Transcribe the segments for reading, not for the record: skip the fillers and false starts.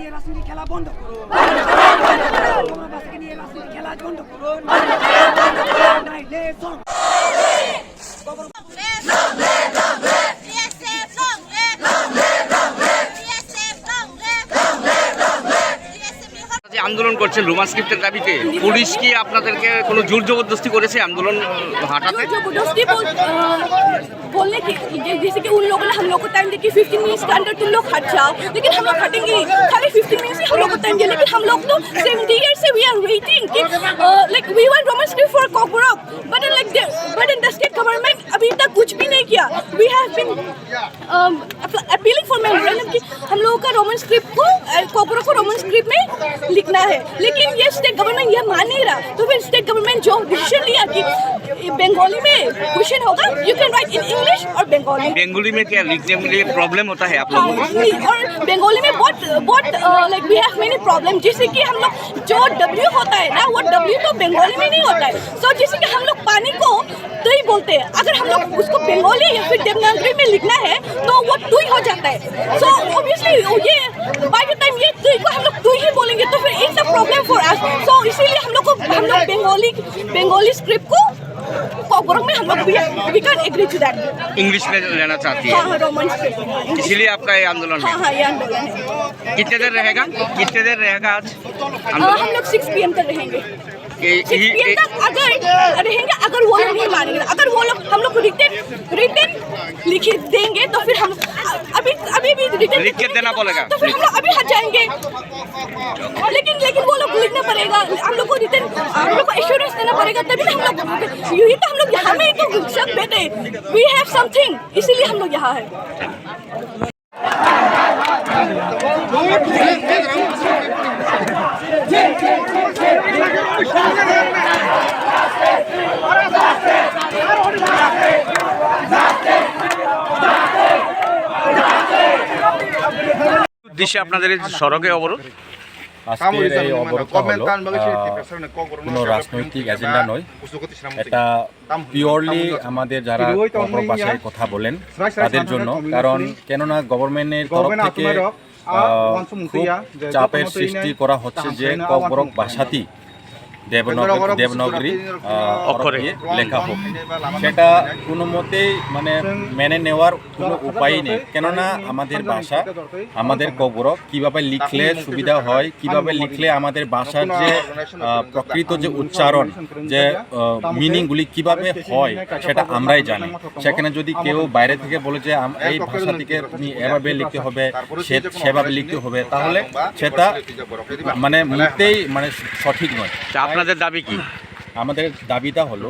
নিয়ে রাজনীতি খেলা বন্ধ করুন। নিয়ে রাজনীতি খেলা বন্ধ করুন। আন্দোলন করছেন রোমান স্ক্রিপ্টের দাবিতে, পুলিশ কি আপনাদেরকে কোনো জোর জবরদস্তি করেছে আন্দোলন हटाते? जबरदस्ती बोलने की जैसे कि उन लोगों ने हम लोग को टाइम दिया कि 15 मिनट्स के अंदर तुम लोग हट जाओ, लेकिन हम लोग हटेंगे नहीं। खाली 15 मिनट्स ही हम लोग को टाइम दिया, लेकिन हम लोग तो 70 years से we are waiting कि like we want Roman script for Kokborok, but in the state government अभी तक कुछ भी नहीं किया। We have been appealing for memorandum कि हम लोगों का रोमन स्क्रिप्ट को Kokborok को रोमन स्क्रिप्ट में लिखना है, लेकिन ये स्टेट गवर्नमेंट ये मान नहीं रहा। तो फिर स्टेट गवर्नमेंट जो डिसीजन लिया कि बंगाली में क्वेश्चन होगा, you can write in English और बंगाली। बंगाली में क्या लिखने में प्रॉब्लम होता है आप लोगों को? और बंगाली में बहुत like we have many problem, जैसे कि हम लोग जो W होता है ना, वो W तो बंगाली में नहीं होता है। सो जैसे कि हम लोग पानी को तुई बोलते हैं, अगर हम लोग उसको बंगाली या फिर देवनागरी में लिखना है तो वो तुई हो जाता है। सो ऑब्वियसली ये बाय द टाइम ये तुई को हम लोग तुई ही बोलेंगे तो फिर it's a problem for us. So इसीलिए हम लोग बंगाली स्क्रिप्ट को Kokborok में हम लोग we can't agree to that। English में लेना चाहती है? हाँ, रोमन स्क्रिप्ट। इसीलिए आपका ये आंदोलन है? हाँ, ये आंदोलन है। कितने देर रहेगा आज आंदोलन? हम लोग 6 PM तक रहेंगे। 6 PM तक अगर रहेंगे, अगर वो लोग नहीं मानेंगे, अगर वो लोग हम लोग रिटन लिख देंगे तो फिर हम अभी भी रिटन लिख के देना पड़ेगा, तो फिर हम लोग अभी हट जाएंगे। लेकिन वो लोग लिखना पड़ेगा, हम लोग को रिटन हम लोग को एश्योरेंस देना पड़ेगा, तभी हम लोग यही तो हम लोग यहाँ में तो सब बैठे वी हैव समथिंग, इसीलिए हम लोग यहाँ है। উদ্দেশ্যে আপনাদের এই সড়কে অবরোধ? আজকের এই অবরোধটা হলো কোনো রাজনৈতিক এজেন্ডা নয়, এটা পিওরলি আমাদের যারা ককবরক ভাষায় কথা বলেন তাদের জন্য। কারণ কেননা গভর্নমেন্টের তরফ থেকে খুব চাপের সৃষ্টি করা হচ্ছে যে ককবরক ভাষাটি দেবনাগরী অক্ষরে লেখা হোক। সেটা কোনো মতেই মানে মেনে নেওয়ার কোনো উপায় নেই, কেননা আমাদের ভাষা, আমাদের ককবরক কীভাবে লিখলে সুবিধা হয়, কিভাবে লিখলে আমাদের ভাষার যে প্রকৃত যে উচ্চারণ, যে মিনিংগুলি কিভাবে হয় সেটা আমরাই জানি। সেখানে যদি কেউ বাইরে থেকে বলে যে এই ভাষাটিকে তুমি এভাবে লিখতে হবে, সেভাবে লিখতে হবে, তাহলে সেটা মানে মুহূর্তেই মানে সঠিক নয়। আপনাদের দাবি কি? আমাদের দাবি হলো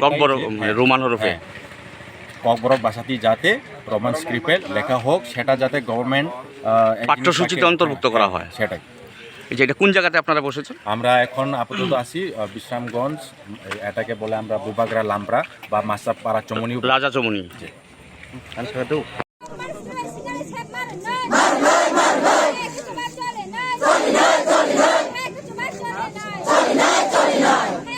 ককবরক রোমান হরফে ককবরক ভাষাটি যাতে রোমান স্ক্রিপ্টে লেখা হোক, সেটা যাতে গভর্নমেন্ট পাঠ্যসূচিতে অন্তর্ভুক্ত করা হয়, সেটাই। এটা কোন জায়গাতে আপনারা বসেছেন? আমরা এখন আপাতত আছি বিশ্রামগঞ্জ, এটাকে বলে আমরা বুবাগরা লামপ্রা বা মাসাপাড়া চমনি, রাজা চমনি।